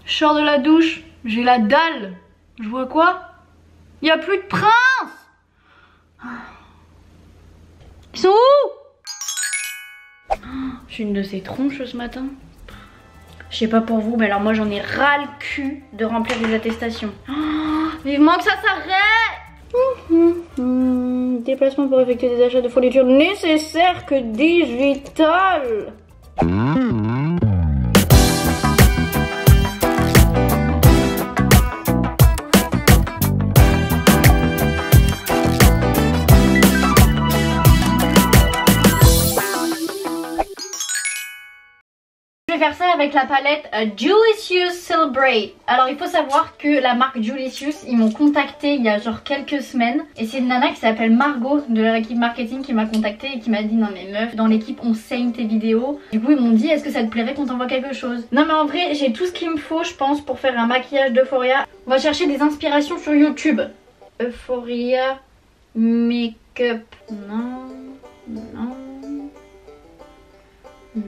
Je sors de la douche, j'ai la dalle. Je vois quoi? Il n'y a plus de prince. Ils sont où? Je suis une de ces tronches ce matin. Je sais pas pour vous, mais alors moi j'en ai ras le cul de remplir des attestations. Vivement que ça s'arrête. Déplacement pour effectuer des achats de fourniture nécessaires que digital. Je vais faire ça avec la palette Julicious Celebrate. Alors il faut savoir que la marque Julicious, ils m'ont contacté il y a genre quelques semaines. Et c'est une nana qui s'appelle Margot de leur équipe marketing qui m'a contacté et qui m'a dit non mais meuf, dans l'équipe on saigne tes vidéos. Du coup ils m'ont dit est-ce que ça te plairait qu'on t'envoie quelque chose? Non mais en vrai j'ai tout ce qu'il me faut je pense pour faire un maquillage d'Euphoria. On va chercher des inspirations sur YouTube. Euphoria Makeup. Non, non.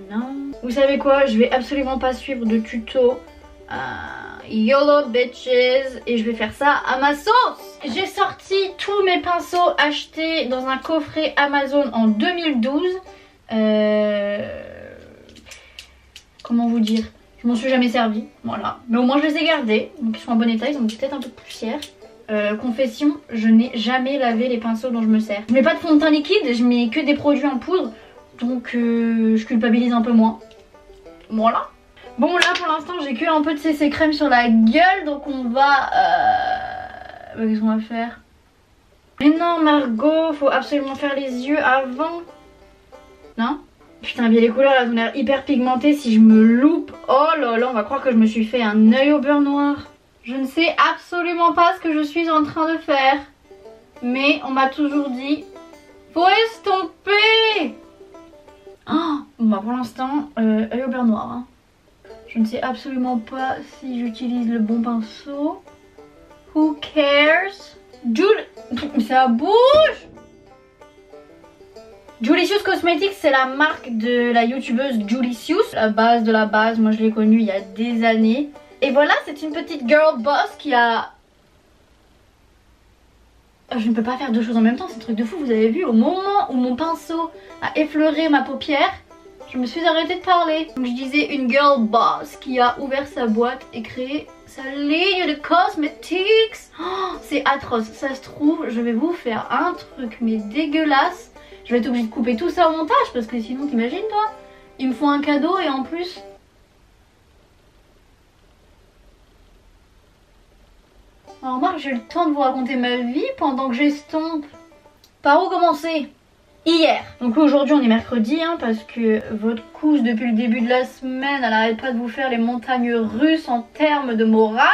Non. Vous savez quoi? Je vais absolument pas suivre de tuto. YOLO bitches. Et je vais faire ça à ma sauce. J'ai sorti tous mes pinceaux achetés dans un coffret Amazon en 2012. Comment vous dire? Je m'en suis jamais servi. Voilà. Mais au moins je les ai gardés. Donc ils sont en bon état. Ils ont peut-être un peu de poussière. Confession, je n'ai jamais lavé les pinceaux dont je me sers. Je mets pas de fond de teint liquide. Je mets que des produits en poudre. Donc je culpabilise un peu moins. Voilà. Bon là pour l'instant j'ai que un peu de CC crème sur la gueule. Donc on va... Qu'est-ce qu'on va faire? Mais non Margot, faut absolument faire les yeux avant. Non? Putain bien les couleurs elles ont l'air hyper pigmentées. Si je me loupe, oh là là on va croire que je me suis fait un œil au beurre noir. Je ne sais absolument pas ce que je suis en train de faire. Mais on m'a toujours dit... Faut estomper. Oh, bon bah pour l'instant, œil au beurre noir. Hein. Je ne sais absolument pas si j'utilise le bon pinceau. Who cares? Ça bouge! Julicious Cosmetics, c'est la marque de la youtubeuse Julicious. La base de la base, moi je l'ai connue il y a des années. Et voilà, c'est une petite girl boss qui a... Je ne peux pas faire deux choses en même temps, c'est un truc de fou. Vous avez vu, au moment où mon pinceau a effleuré ma paupière, je me suis arrêtée de parler. Donc je disais une girl boss qui a ouvert sa boîte et créé sa ligne de cosmetics. Oh, c'est atroce, ça se trouve, je vais vous faire un truc mais dégueulasse. Je vais être obligée de couper tout ça au montage parce que sinon t'imagines toi, ils me font un cadeau et en plus... Alors Marc, j'ai le temps de vous raconter ma vie pendant que j'estompe. Par où commencer? Hier. Donc aujourd'hui on est mercredi hein, parce que votre couche depuis le début de la semaine elle arrête pas de vous faire les montagnes russes en termes de morale.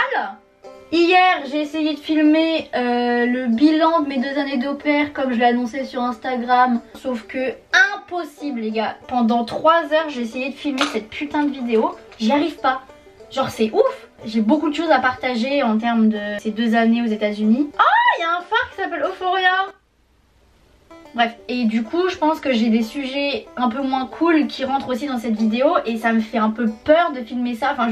Hier j'ai essayé de filmer le bilan de mes 2 années d'au pair comme je l'ai annoncé sur Instagram. Sauf que impossible les gars. Pendant 3 heures j'ai essayé de filmer cette putain de vidéo. J'y arrive pas. Genre c'est ouf. J'ai beaucoup de choses à partager en termes de ces 2 années aux États-Unis. Ah, il y a un phare qui s'appelle Euphoria. Bref, et du coup, je pense que j'ai des sujets un peu moins cool qui rentrent aussi dans cette vidéo et ça me fait un peu peur de filmer ça. Enfin,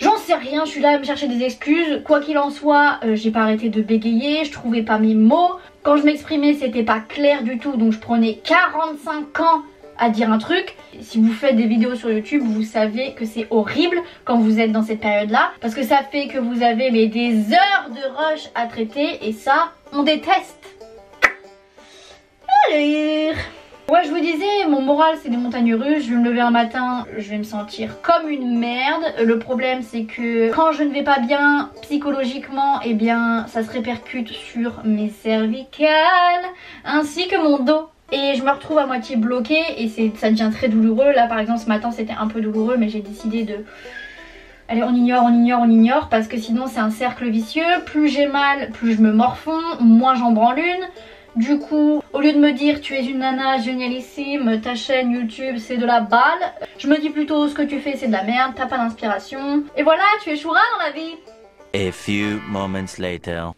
j'en sais rien, je suis là à me chercher des excuses. Quoi qu'il en soit, j'ai pas arrêté de bégayer, je trouvais pas mes mots. Quand je m'exprimais, c'était pas clair du tout, donc je prenais 45 ans à dire un truc. Si vous faites des vidéos sur YouTube, vous savez que c'est horrible quand vous êtes dans cette période là parce que ça fait que vous avez mais, des heures de rush à traiter et ça on déteste. Allez. Ouais, je vous disais, mon moral c'est des montagnes russes. Je vais me lever un matin, je vais me sentir comme une merde. Le problème c'est que quand je ne vais pas bien psychologiquement, eh bien ça se répercute sur mes cervicales ainsi que mon dos. Et je me retrouve à moitié bloquée et ça devient très douloureux. Là par exemple ce matin c'était un peu douloureux mais j'ai décidé de... Allez on ignore parce que sinon c'est un cercle vicieux. Plus j'ai mal, plus je me morfonds, moins j'en branle une. Du coup, au lieu de me dire tu es une nana génialissime, ta chaîne YouTube c'est de la balle, je me dis plutôt ce que tu fais c'est de la merde, t'as pas d'inspiration. Et voilà, tu es choura dans la vie. A few moments later.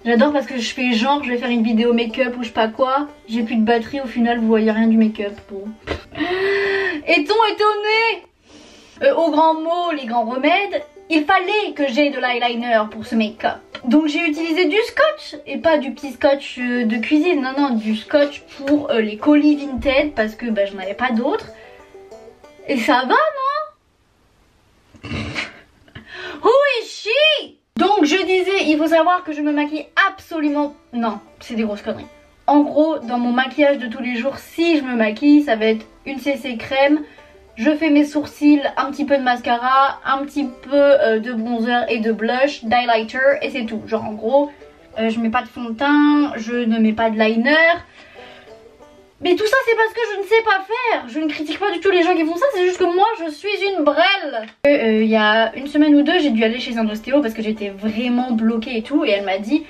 J'adore parce que je fais genre je vais faire une vidéo make-up ou je sais pas quoi. J'ai plus de batterie, au final vous voyez rien du make-up. Bon. Est-on étonné? Aux grands mots, les grands remèdes. il fallait que j'aie de l'eyeliner pour ce make-up. Donc j'ai utilisé du scotch et pas du petit scotch de cuisine, non non, du scotch pour les colis Vinted parce que bah, j'en avais pas d'autres. Et ça va, non? Who is she? Donc je disais, il faut savoir que je me maquille absolument... Non, c'est des grosses conneries. En gros, dans mon maquillage de tous les jours, si je me maquille, ça va être une CC crème. Je fais mes sourcils, un petit peu de mascara, un petit peu de bronzer et de blush, d'highlighter et c'est tout. Genre en gros, je mets pas de fond de teint, je ne mets pas de liner. Mais tout ça c'est parce que je ne sais pas faire. Je ne critique pas du tout les gens qui font ça, c'est juste que moi je suis une brêle. Il y a une semaine ou deux, j'ai dû aller chez un ostéo parce que j'étais vraiment bloquée et tout. Et elle m'a dit,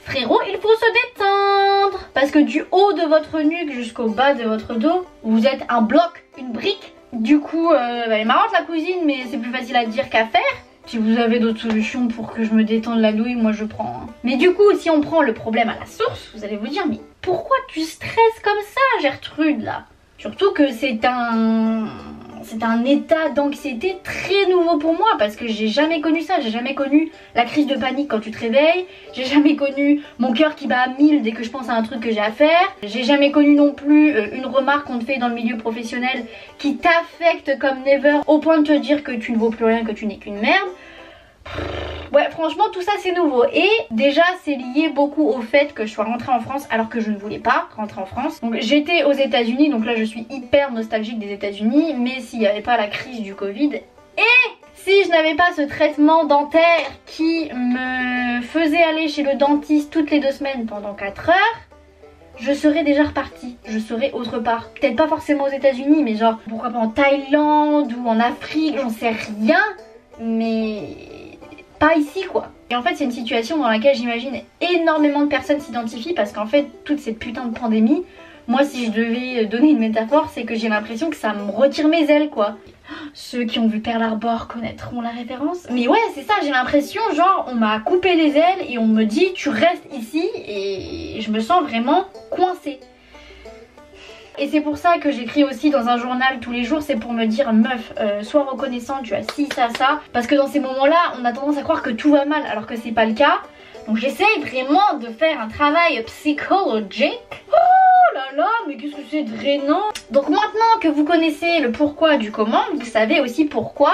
frérot, il faut se détendre. Parce que du haut de votre nuque jusqu'au bas de votre dos, vous êtes un bloc, une brique. Du coup, elle est marrante la cousine, mais c'est plus facile à dire qu'à faire. Si vous avez d'autres solutions pour que je me détende la douille, moi je prends. Hein. Mais du coup, si on prend le problème à la source, vous allez vous dire, mais pourquoi tu stresses comme ça, Gertrude, là? Surtout que c'est un état d'anxiété très nouveau pour moi parce que j'ai jamais connu ça, j'ai jamais connu la crise de panique quand tu te réveilles, j'ai jamais connu mon cœur qui bat à 1000 dès que je pense à un truc que j'ai à faire, j'ai jamais connu non plus une remarque qu'on te fait dans le milieu professionnel qui t'affecte comme never au point de te dire que tu ne vaux plus rien, que tu n'es qu'une merde. Ouais, franchement tout ça c'est nouveau et déjà c'est lié beaucoup au fait que je sois rentrée en France alors que je ne voulais pas rentrer en France. Donc j'étais aux États-Unis, donc là je suis hyper nostalgique des États-Unis, mais s'il n'y avait pas la crise du Covid et si je n'avais pas ce traitement dentaire qui me faisait aller chez le dentiste toutes les 2 semaines pendant 4 heures, je serais déjà repartie, je serais autre part. Peut-être pas forcément aux États-Unis, mais genre pourquoi pas en Thaïlande ou en Afrique, j'en sais rien, mais pas ici quoi. Et en fait c'est une situation dans laquelle j'imagine énormément de personnes s'identifient parce qu'en fait toute cette putain de pandémie, moi si je devais donner une métaphore, c'est que j'ai l'impression que ça me retire mes ailes quoi. Ceux qui ont vu Pearl Harbor connaîtront la référence. Mais ouais c'est ça, j'ai l'impression genre on m'a coupé les ailes et on me dit tu restes ici et je me sens vraiment coincée. Et c'est pour ça que j'écris aussi dans un journal tous les jours, c'est pour me dire meuf, sois reconnaissante, tu as ci, ça. Parce que dans ces moments-là, on a tendance à croire que tout va mal alors que c'est pas le cas. Donc j'essaye vraiment de faire un travail psychologique. Oh là là, mais qu'est-ce que c'est drainant. Donc maintenant que vous connaissez le pourquoi du comment, vous savez aussi pourquoi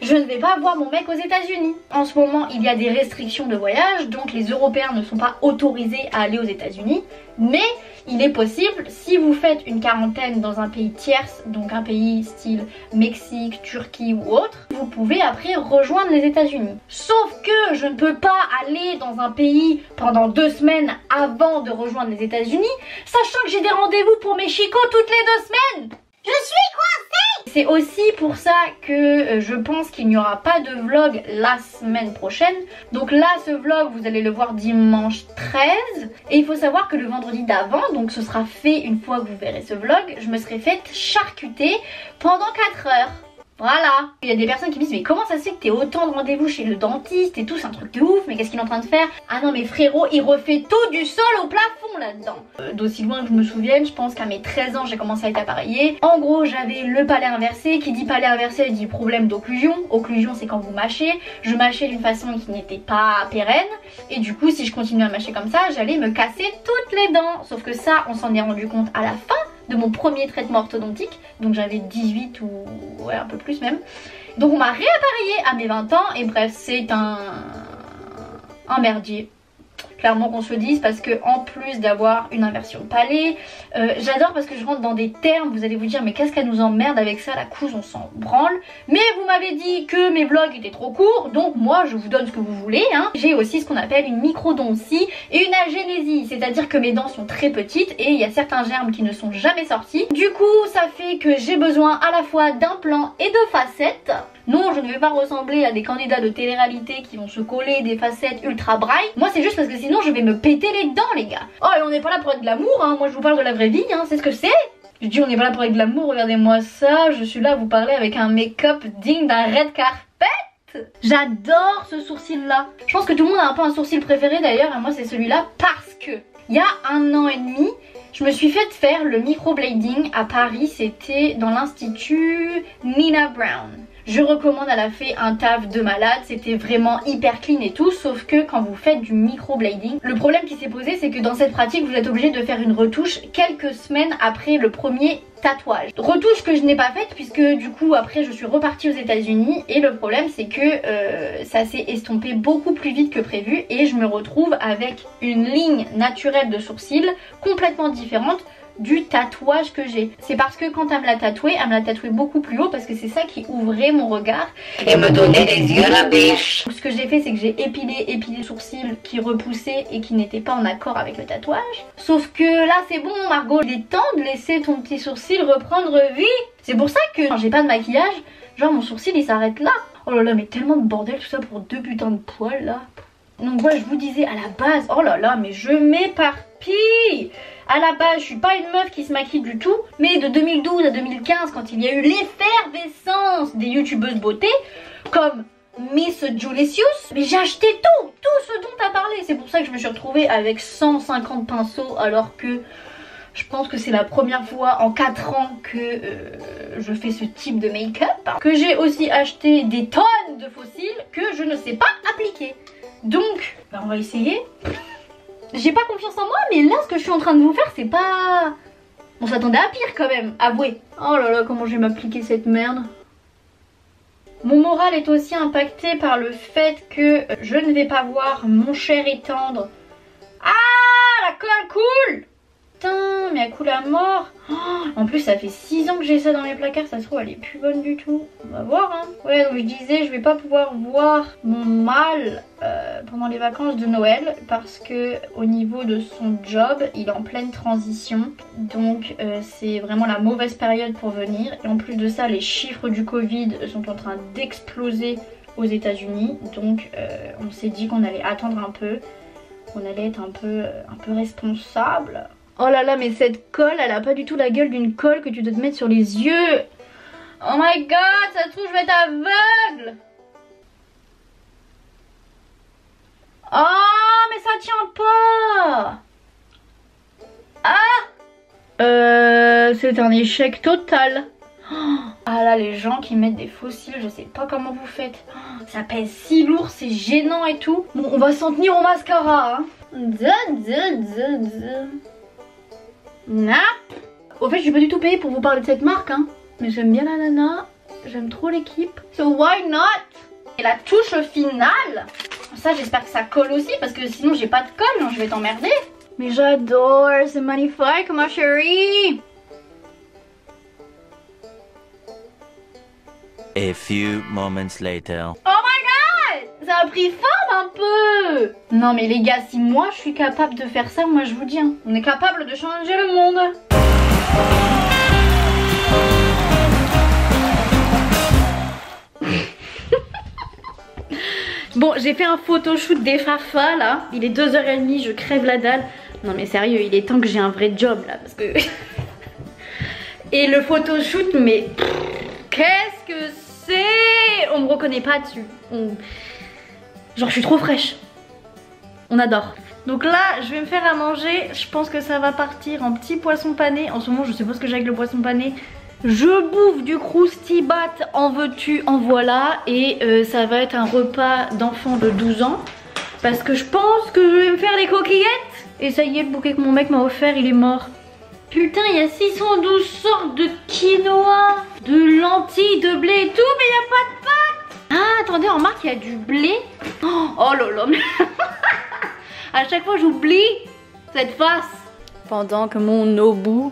je ne vais pas voir mon mec aux États-Unis. En ce moment, il y a des restrictions de voyage, donc les Européens ne sont pas autorisés à aller aux États-Unis. Mais il est possible, si vous faites une quarantaine dans un pays tierce, donc un pays style Mexique, Turquie ou autre, vous pouvez après rejoindre les États-Unis. Sauf que je ne peux pas aller dans un pays pendant 2 semaines avant de rejoindre les États-Unis, sachant que j'ai des rendez-vous pour mes chicots toutes les 2 semaines. Je suis coincée! C'est aussi pour ça que je pense qu'il n'y aura pas de vlog la semaine prochaine. Donc là, ce vlog, vous allez le voir dimanche 13. Et il faut savoir que le vendredi d'avant, donc ce sera fait une fois que vous verrez ce vlog, je me serai faite charcuter pendant 4 heures. Voilà. Il y a des personnes qui me disent mais comment ça se fait que t'aies autant de rendez-vous chez le dentiste et tout, c'est un truc de ouf, mais qu'est-ce qu'il est en train de faire? Ah non mais frérot, il refait tout du sol au plafond là-dedans. D'aussi loin que je me souvienne, je pense qu'à mes 13 ans j'ai commencé à être appareillée. En gros j'avais le palais inversé, qui dit palais inversé dit problème d'occlusion. Occlusion c'est quand vous mâchez. Je mâchais d'une façon qui n'était pas pérenne et du coup si je continuais à mâcher comme ça, j'allais me casser toutes les dents. Sauf que ça on s'en est rendu compte à la fin de mon premier traitement orthodontique, donc j'avais 18 ou ouais, un peu plus même. Donc on m'a réappareillée à mes 20 ans et bref c'est un merdier. Clairement qu'on se le dise parce que en plus d'avoir une inversion de palais, j'adore parce que je rentre dans des termes, vous allez vous dire mais qu'est-ce qu'elle nous emmerde avec ça, la couche on s'en branle. Mais vous m'avez dit que mes vlogs étaient trop courts, donc moi je vous donne ce que vous voulez hein. J'ai aussi ce qu'on appelle une microdontie et une agénésie, c'est-à-dire que mes dents sont très petites et il y a certains germes qui ne sont jamais sortis. Du coup ça fait que j'ai besoin à la fois d'implants et de facettes. Non, je ne vais pas ressembler à des candidats de télé-réalité qui vont se coller des facettes ultra braille. Moi c'est juste parce que sinon je vais me péter les dents les gars. Oh et on n'est pas là pour être de l'amour hein, moi je vous parle de la vraie vie hein, c'est ce que c'est. Je dis on n'est pas là pour être de l'amour, regardez-moi ça, je suis là à vous parler avec un make-up digne d'un red carpet. J'adore ce sourcil là. Je pense que tout le monde a un peu un sourcil préféré d'ailleurs et moi c'est celui-là parce que il y a 1 an et demi, je me suis fait faire le microblading à Paris, c'était dans l'institut Nina Brown. Je recommande, elle a fait un taf de malade, c'était vraiment hyper clean et tout, sauf que quand vous faites du microblading, le problème qui s'est posé c'est que dans cette pratique vous êtes obligé de faire une retouche quelques semaines après le premier tatouage. Retouche que je n'ai pas faite puisque du coup après je suis repartie aux États-Unis et le problème c'est que ça s'est estompé beaucoup plus vite que prévu et je me retrouve avec une ligne naturelle de sourcils complètement différente du tatouage que j'ai. C'est parce que quand elle me l'a tatoué beaucoup plus haut parce que c'est ça qui ouvrait mon regard et me donnait des yeux la biche. Ce que j'ai fait c'est que j'ai épilé les sourcils qui repoussaient et qui n'étaient pas en accord avec le tatouage. Sauf que là c'est bon Margot, il est temps de laisser ton petit sourcil reprendre vie. C'est pour ça que quand j'ai pas de maquillage, genre mon sourcil il s'arrête là. Oh là là mais tellement de bordel tout ça pour 2 putains de poils là. Donc voilà, je vous disais à la base, oh là là mais je m'éparpille. À la base, je suis pas une meuf qui se maquille du tout, mais de 2012 à 2015, quand il y a eu l'effervescence des youtubeuses beauté, comme Miss Julicious, mais j'ai acheté tout ce dont t'as parlé. C'est pour ça que je me suis retrouvée avec 150 pinceaux, alors que je pense que c'est la première fois en 4 ans que je fais ce type de make-up. Que j'ai aussi acheté des tonnes de fossiles que je ne sais pas appliquer. Donc, bah on va essayer. J'ai pas confiance en moi, mais là ce que je suis en train de vous faire c'est pas... On s'attendait à pire quand même, avouez. Oh là là, comment je vais m'appliquer cette merde. Mon moral est aussi impacté par le fait que je ne vais pas voir mon cher et tendre. Ah, la colle coule. Putain, mais elle coule à mort. Oh, en plus ça fait 6 ans que j'ai ça dans mes placards, ça se trouve elle est plus bonne du tout. On va voir hein. Ouais, donc je disais je vais pas pouvoir voir mon mâle pendant les vacances de Noël parce que au niveau de son job il est en pleine transition. Donc c'est vraiment la mauvaise période pour venir. Et en plus de ça les chiffres du Covid sont en train d'exploser aux États-Unis. Donc on s'est dit qu'on allait attendre un peu. On allait être un peu responsable. Oh là là, mais cette colle, elle a pas du tout la gueule d'une colle que tu dois te mettre sur les yeux. Oh my god, ça se trouve je vais être aveugle. Oh, mais ça tient pas. Ah, c'est un échec total. Ah là, les gens qui mettent des fossiles, je sais pas comment vous faites. Ça pèse si lourd, c'est gênant et tout. Bon, on va s'en tenir au mascara. Hein. Nah. Au fait je suis pas du tout payée pour vous parler de cette marque hein. Mais j'aime bien la nana, j'aime trop l'équipe. So why not? Et la touche finale, ça j'espère que ça colle aussi parce que sinon j'ai pas de colle, non je vais t'emmerder. Mais j'adore, c'est magnifique ma chérie. A few moments later. Oh my god, ça a pris forme un peu. Non mais les gars, si moi je suis capable de faire ça, moi je vous dis, hein, on est capable de changer le monde. Bon, j'ai fait un photoshoot des Fafa là, il est 2h30, je crève la dalle. Non mais sérieux, il est temps que j'ai un vrai job là, parce que... Et le photoshoot, mais... Qu'est-ce que c'est? On me reconnaît pas dessus. Genre je suis trop fraîche. On adore. Donc là je vais me faire à manger. Je pense que ça va partir en petit poisson pané. En ce moment je sais pas ce que j'ai avec le poisson pané. Je bouffe du croustibat, en veux-tu, en voilà. Et ça va être un repas d'enfant de 12 ans. Parce que je pense que je vais me faire des coquillettes. Et ça y est, le bouquet que mon mec m'a offert il est mort. Putain, il y a 612 sortes de quinoa, de lentilles, de blé et tout, mais il n'y a pas de pâtes. Ah, attendez, on remarque qu'il y a du blé. Oh là là, à chaque fois j'oublie cette face. Pendant que mon Nobu,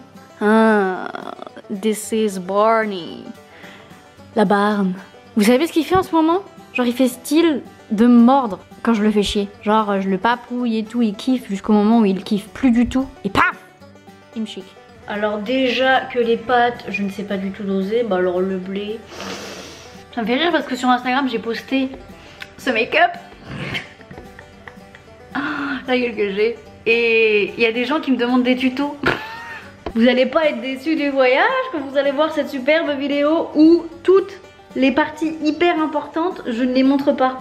this is Barney. La barne. Vous savez ce qu'il fait en ce moment? Genre il fait style de me mordre quand je le fais chier. Genre je le papouille et tout, il kiffe jusqu'au moment où il kiffe plus du tout. Et paf! Il me chic. Alors déjà que les pâtes, je ne sais pas du tout doser. Bah alors le blé. Ça me fait rire parce que sur Instagram j'ai posté ce make-up. La gueule que j'ai. Et il y a des gens qui me demandent des tutos. Vous allez pas être déçus du voyage quand vous allez voir cette superbe vidéo où toutes les parties hyper importantes, je ne les montre pas.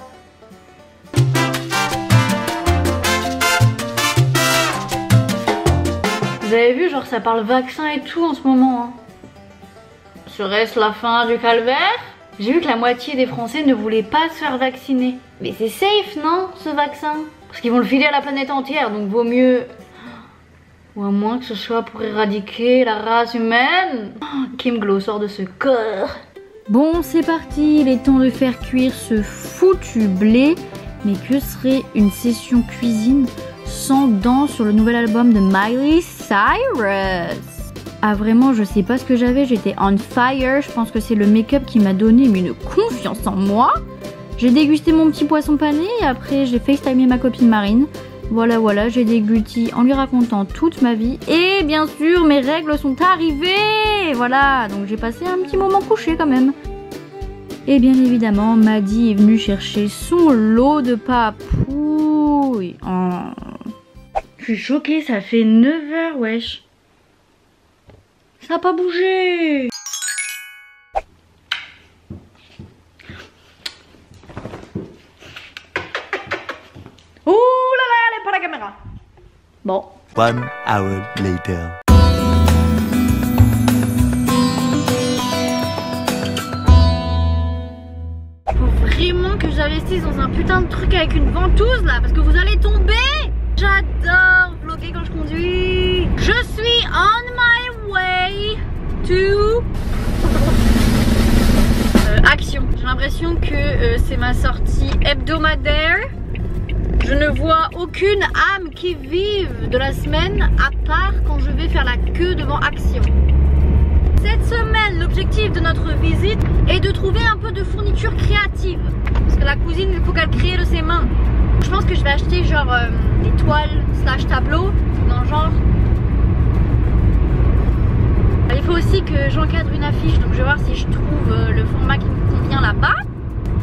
Vous avez vu, genre ça parle vaccin et tout en ce moment. Hein. Serait-ce la fin du calvaire? J'ai vu que la moitié des Français ne voulaient pas se faire vacciner. Mais c'est safe, non, ce vaccin? Parce qu'ils vont le filer à la planète entière, donc vaut mieux... Ou à moins que ce soit pour éradiquer la race humaine. Kim Glow sort de ce corps. Bon, c'est parti, il est temps de faire cuire ce foutu blé. Mais que serait une session cuisine sans danse sur le nouvel album de Miley Cyrus? Ah vraiment, je sais pas ce que j'avais, j'étais on fire. Je pense que c'est le make-up qui m'a donné une confiance en moi. J'ai dégusté mon petit poisson pané et après j'ai FaceTimé ma copine Marine. Voilà, j'ai dégluti en lui racontant toute ma vie. Et bien sûr, mes règles sont arrivées. Voilà, donc j'ai passé un petit moment couché quand même. Et bien évidemment, Maddy est venue chercher son lot de papouilles. Oh. Je suis choquée, ça fait 9h, wesh. Ça n'a pas bougé. Ouh là là, elle aime pas la caméra. Bon. 1 hour later. Faut vraiment que j'investisse dans un putain de truc avec une ventouse là, parce que vous allez tomber. J'adore vlogger quand je conduis. Je suis on my way to Action. J'ai l'impression que c'est ma sortie hebdomadaire. Je ne vois aucune âme qui vive de la semaine à part quand je vais faire la queue devant Action. Cette semaine, l'objectif de notre visite est de trouver un peu de fourniture créative. Parce que la cousine, il faut qu'elle crée de ses mains. Je pense que je vais acheter genre des toiles / tableaux dans le genre. Il faut aussi que j'encadre une affiche, donc je vais voir si je trouve le format qui me convient là-bas.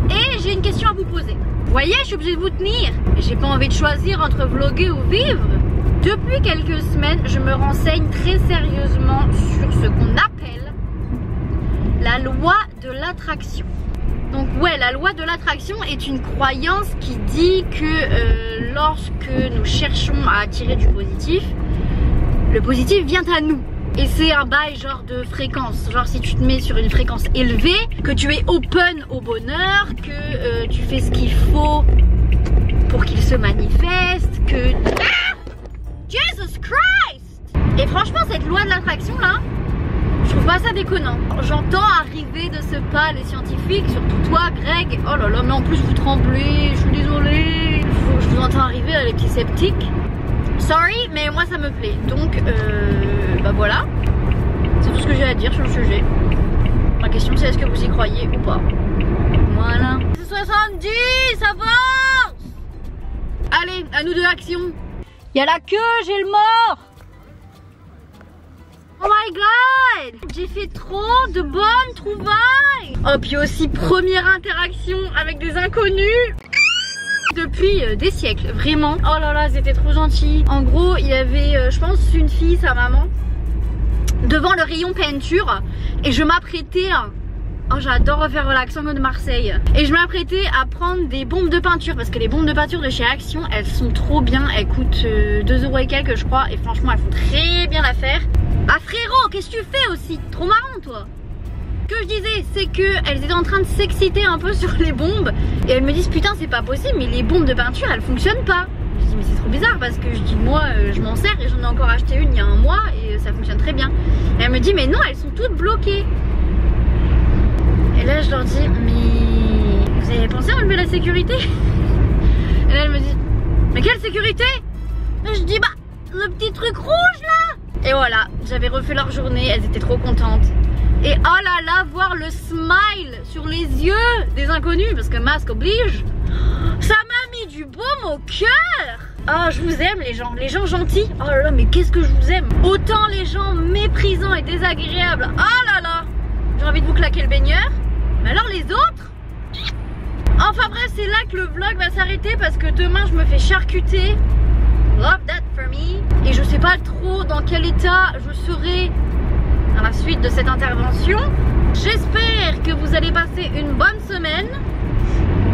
Et j'ai une question à vous poser. Vous voyez, je suis obligée de vous tenir. J'ai pas envie de choisir entre vlogger ou vivre. Depuis quelques semaines, je me renseigne très sérieusement sur ce qu'on appelle la loi de l'attraction. Donc ouais, la loi de l'attraction est une croyance qui dit que lorsque nous cherchons à attirer du positif, le positif vient à nous. Et c'est un bail genre de fréquence. Genre si tu te mets sur une fréquence élevée, que tu es open au bonheur, que tu fais ce qu'il faut pour qu'il se manifeste, que... Ah! Jesus Christ! Et franchement cette loi de l'attraction là, je trouve pas ça déconnant. J'entends arriver de ce pas les scientifiques, surtout toi Greg. Oh là là, mais en plus vous tremblez, je suis désolée. Je vous entends arriver là, les petits sceptiques. Sorry, mais moi ça me plaît. Donc, bah voilà. C'est tout ce que j'ai à dire sur le sujet. Ma question c'est est-ce que vous y croyez ou pas? Voilà. C'est 70, avance! Allez, à nous deux, action. Il y a la queue, j'ai le mort. Oh my god! J'ai fait trop de bonnes trouvailles. Oh, puis aussi première interaction avec des inconnus depuis des siècles, vraiment. Oh là là, c'était trop gentil. En gros, il y avait, je pense, une fille, sa maman, devant le rayon peinture. Et je m'apprêtais à... Oh, j'adore refaire l'accent de Marseille. Et je m'apprêtais à prendre des bombes de peinture. Parce que les bombes de peinture de chez Action, elles sont trop bien. Elles coûtent 2 € et quelques, je crois. Et franchement, elles font très bien l'affaire. Ah frérot, qu'est-ce que tu fais aussi? Trop marrant, toi. Ce que je disais, c'est qu'elles étaient en train de s'exciter un peu sur les bombes. Et elles me disent, putain, c'est pas possible, mais les bombes de peinture, elles fonctionnent pas. Je dis, mais c'est trop bizarre parce que je dis, moi, je m'en sers et j'en ai encore acheté une il y a un mois et ça fonctionne très bien. Et elle me dit, mais non, elles sont toutes bloquées. Et là, je leur dis, mais vous avez pensé à enlever la sécurité? Et là, elle me dit, mais quelle sécurité? Et je dis, bah, le petit truc rouge là. Et voilà, j'avais refait leur journée, elles étaient trop contentes. Et oh là là, voir le smile sur les yeux des inconnus, parce que masque oblige, ça m'a mis du baume au cœur. Oh, je vous aime les gens gentils. Oh là là, mais qu'est-ce que je vous aime. Autant les gens méprisants et désagréables, oh là là, j'ai envie de vous claquer le baigneur. Mais alors les autres? Enfin bref, c'est là que le vlog va s'arrêter parce que demain je me fais charcuter. Love that for me. Et je sais pas trop dans quel état je serai à la suite de cette intervention. J'espère que vous allez passer une bonne semaine.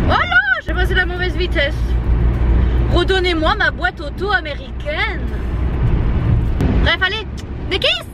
Voilà, j'ai passé la mauvaise vitesse. Redonnez-moi ma boîte auto américaine. Bref, allez, des kisses.